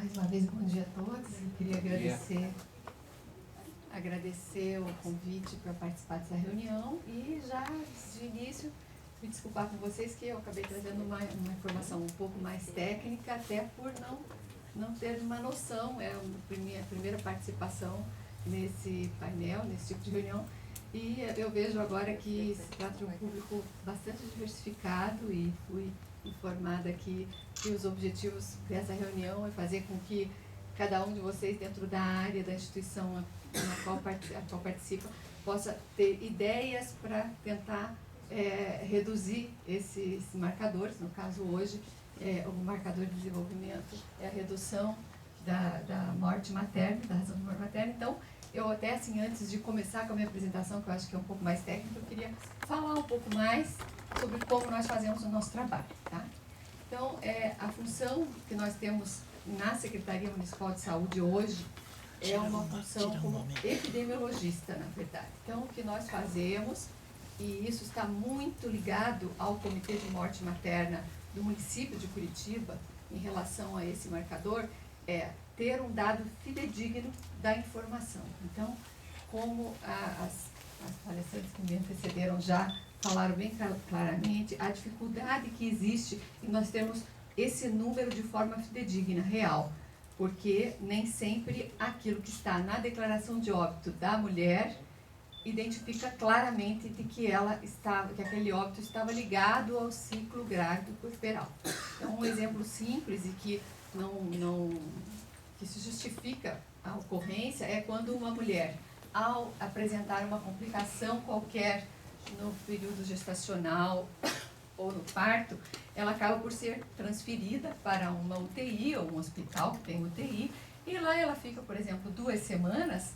Mais uma vez, bom dia a todos. Eu queria agradecer o convite para participar dessa reunião e já de início me desculpar com vocês que eu acabei trazendo uma informação um pouco mais técnica, até por não ter uma noção, é a minha primeira participação nesse painel, nesse tipo de reunião, e eu vejo agora que se trata de um público bastante diversificado e fui informada que os objetivos dessa reunião é fazer com que cada um de vocês dentro da área da instituição na qual participa possa ter ideias para tentar reduzir esses marcadores. No caso hoje, o marcador de desenvolvimento é a redução da morte materna, da razão de morte materna. Então, eu até assim, antes de começar com a minha apresentação, que eu acho que é um pouco mais técnica, eu queria falar um pouco mais sobre como nós fazemos o nosso trabalho, tá? Então, a função que nós temos na Secretaria Municipal de Saúde hoje é uma função como epidemiologista, na verdade. Então, o que nós fazemos, e isso está muito ligado ao Comitê de Morte Materna do município de Curitiba, em relação a esse marcador, é ter um dado fidedigno da informação. Então, como as palestrantes que me antecederam já falaram bem claramente, a dificuldade que existe em nós termos esse número de forma fidedigna, real, porque nem sempre aquilo que está na declaração de óbito da mulher identifica claramente de que que aquele óbito estava ligado ao ciclo grávido puerperal. Então, um exemplo simples e que que se justifica a ocorrência é quando uma mulher, ao apresentar uma complicação qualquer no período gestacional ou no parto, ela acaba por ser transferida para uma UTI ou um hospital que tem UTI, e lá ela fica, por exemplo, 2 semanas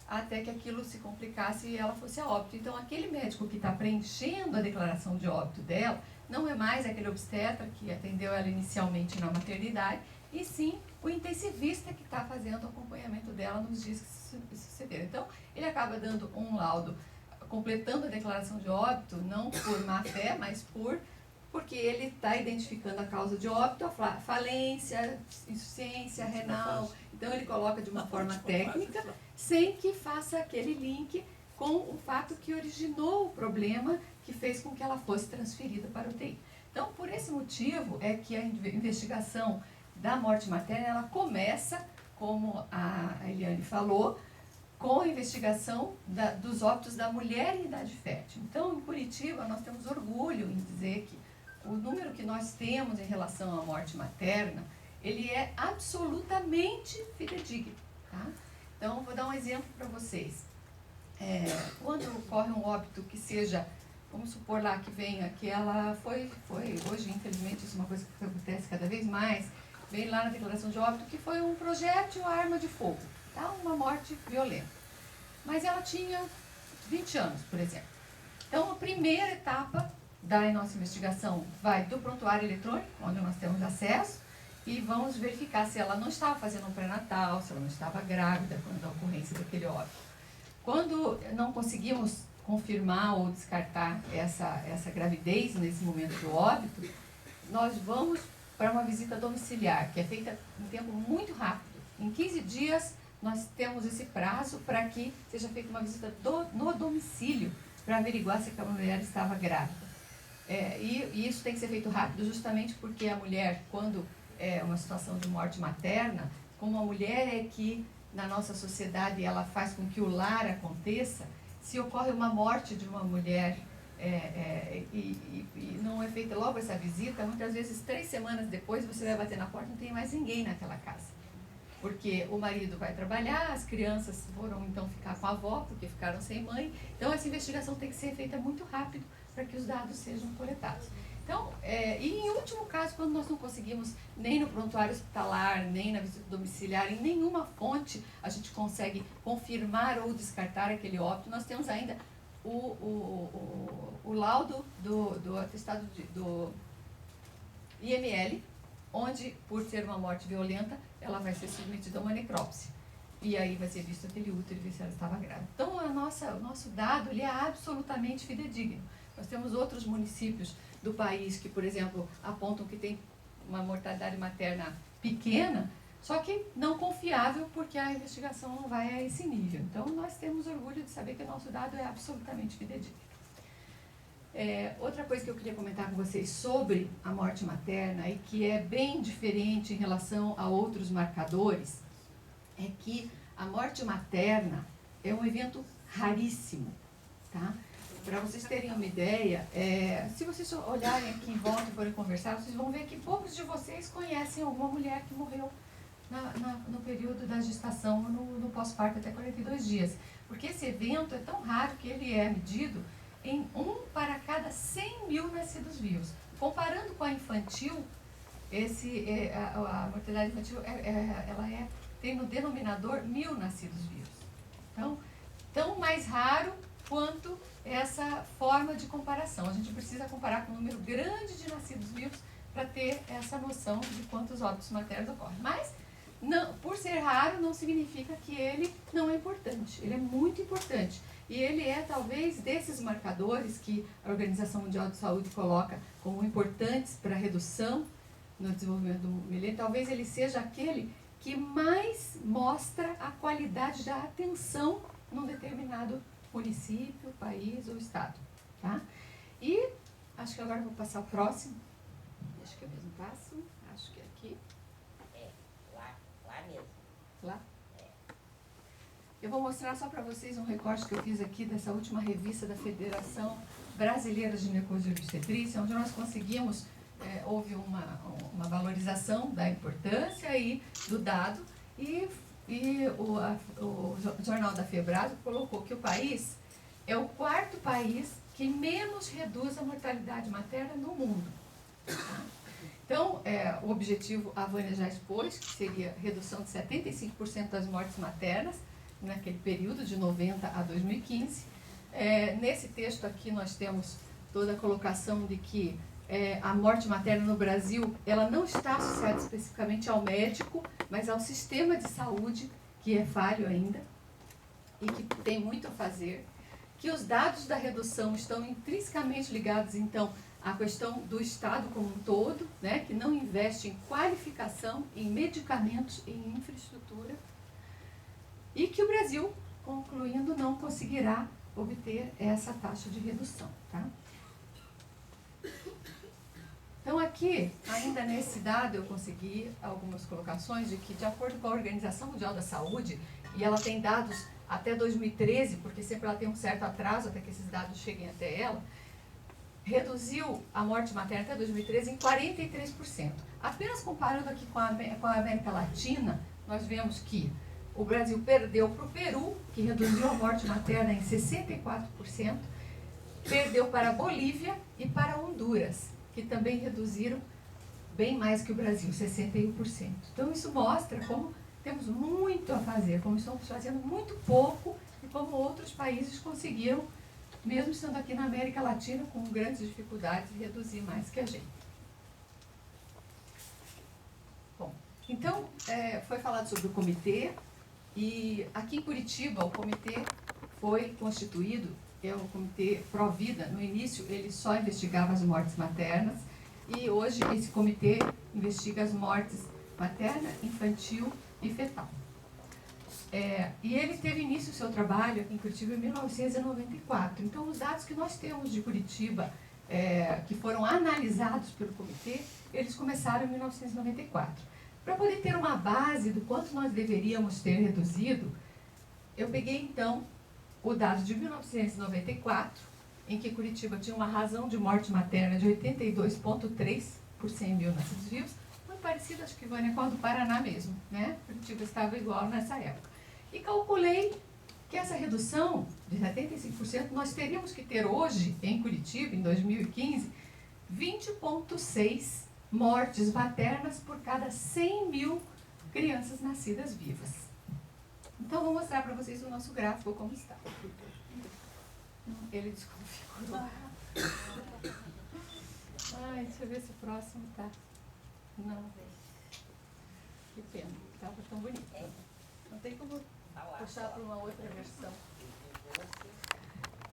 até que aquilo se complicasse e ela fosse a óbito. Então, aquele médico que está preenchendo a declaração de óbito dela não é mais aquele obstetra que atendeu ela inicialmente na maternidade, e sim o intensivista que está fazendo o acompanhamento dela nos dias que se sucederam. Então, ele acaba dando um laudo, completando a declaração de óbito, não por má fé, mas porque ele está identificando a causa de óbito, a falência, insuficiência renal. Então, ele coloca de uma forma técnica, sem que faça aquele link com o fato que originou o problema que fez com que ela fosse transferida para o UTI. Então, por esse motivo é que a investigação da morte materna, ela começa, como a Eliane falou, com a investigação dos óbitos da mulher em idade fértil. Então, em Curitiba, nós temos orgulho em dizer que o número que nós temos em relação à morte materna, ele é absolutamente fidedigno, tá? Então, vou dar um exemplo para vocês. Quando ocorre um óbito que seja, vamos supor lá que venha, que ela foi hoje, infelizmente, isso é uma coisa que acontece cada vez mais, vem lá na declaração de óbito que foi um projétil à arma de fogo, tá? Uma morte violenta. Mas ela tinha 20 anos, por exemplo. Então, a primeira etapa da nossa investigação vai do prontuário eletrônico, onde nós temos acesso, e vamos verificar se ela não estava fazendo um pré-natal, se ela não estava grávida quando da ocorrência daquele óbito. Quando não conseguimos confirmar ou descartar essa gravidez nesse momento do óbito, nós vamos para uma visita domiciliar, que é feita em tempo muito rápido. Em 15 dias, nós temos esse prazo para que seja feita uma visita no domicílio, para averiguar se aquela mulher estava grávida. E isso tem que ser feito rápido, justamente porque a mulher, quando é uma situação de morte materna, como a mulher é que, na nossa sociedade, ela faz com que o lar aconteça, se ocorre uma morte de uma mulher e não é feita logo essa visita, muitas vezes 3 semanas depois você vai bater na porta e não tem mais ninguém naquela casa. Porque o marido vai trabalhar, as crianças foram então ficar com a avó, porque ficaram sem mãe. Então essa investigação tem que ser feita muito rápido para que os dados sejam coletados. Então, e em último caso, quando nós não conseguimos nem no prontuário hospitalar, nem na visita domiciliar, em nenhuma fonte a gente consegue confirmar ou descartar aquele óbito, nós temos ainda o laudo do atestado do IML, onde, por ser uma morte violenta, ela vai ser submetida a uma necrópsia. E aí vai ser visto aquele útero e ver se ela estava grávida. Então, o nosso dado ele é absolutamente fidedigno. Nós temos outros municípios do país que, por exemplo, apontam que tem uma mortalidade materna pequena, Só que não confiável, porque a investigação não vai a esse nível. Então, nós temos orgulho de saber que o nosso dado é absolutamente fidedigno. Outra coisa que eu queria comentar com vocês sobre a morte materna, e que é bem diferente em relação a outros marcadores, é que a morte materna é um evento raríssimo, tá? Para vocês terem uma ideia, se vocês olharem aqui em volta e forem conversar, vocês vão ver que poucos de vocês conhecem alguma mulher que morreu no período da gestação, no pós-parto até 42 dias. Porque esse evento é tão raro que ele é medido em 1 para cada 100 mil nascidos vivos. Comparando com a infantil, a mortalidade infantil ela tem no denominador 1.000 nascidos vivos. Então, tão mais raro quanto essa forma de comparação. A gente precisa comparar com um número grande de nascidos vivos para ter essa noção de quantos óbitos maternos ocorrem. Mas, não, por ser raro, não significa que ele não é importante. Ele é muito importante. E ele é, talvez, desses marcadores que a Organização Mundial de Saúde coloca como importantes para a redução no desenvolvimento do milênio, talvez ele seja aquele que mais mostra a qualidade da atenção num determinado município, país ou estado. Tá? E acho que agora eu vou passar o próximo. Acho que é o mesmo passo. Acho que é aqui. Lá mesmo. Lá? Eu vou mostrar só para vocês um recorte que eu fiz aqui dessa última revista da Federação Brasileira de Ginecologia e Obstetrícia, onde nós conseguimos, houve uma valorização da importância e do dado, e o jornal da Febrado colocou que o país é o 4º país que menos reduz a mortalidade materna no mundo. Tá? Então, o objetivo a Vânia já expôs, que seria redução de 75% das mortes maternas, naquele período de 90 a 2015. Nesse texto aqui nós temos toda a colocação de que a morte materna no Brasil, ela não está associada especificamente ao médico, mas ao sistema de saúde, que é falho ainda, e que tem muito a fazer, que os dados da redução estão intrinsecamente ligados, então, à questão do Estado como um todo, né, que não investe em qualificação, em medicamentos e em infraestrutura, e que o Brasil, concluindo, não conseguirá obter essa taxa de redução. Tá? Então aqui, ainda nesse dado, eu consegui algumas colocações de que, de acordo com a Organização Mundial da Saúde, e ela tem dados até 2013, porque sempre ela tem um certo atraso até que esses dados cheguem até ela, reduziu a morte materna até 2013 em 43%. Apenas comparando aqui com a América Latina, nós vemos que o Brasil perdeu para o Peru, que reduziu a morte materna em 64%, perdeu para a Bolívia e para Honduras, que também reduziram bem mais que o Brasil, 61%. Então isso mostra como temos muito a fazer, como estamos fazendo muito pouco e como outros países conseguiram, mesmo estando aqui na América Latina com grandes dificuldades, reduzir mais que a gente. Bom, então foi falado sobre o comitê. E aqui em Curitiba, o comitê foi constituído, é o comitê Provida. No início, ele só investigava as mortes maternas, e hoje esse comitê investiga as mortes materna, infantil e fetal. E ele teve início o seu trabalho aqui em Curitiba em 1994. Então, os dados que nós temos de Curitiba, que foram analisados pelo comitê, eles começaram em 1994. Para poder ter uma base do quanto nós deveríamos ter reduzido, eu peguei então o dado de 1994, em que Curitiba tinha uma razão de morte materna de 82,3 por 100 mil nascidos vivos, muito parecido, acho que, Vânia, com a do Paraná mesmo, né? Curitiba estava igual nessa época. E calculei que essa redução de 75% nós teríamos que ter hoje, em Curitiba, em 2015, 20,6 mortes maternas por cada 100 mil crianças nascidas vivas. Então, vou mostrar para vocês o nosso gráfico como está. Ele desconfigurou. Ai, deixa eu ver se o próximo tá. Não. Que pena, estava tão bonito. Não tem como puxar para uma outra versão.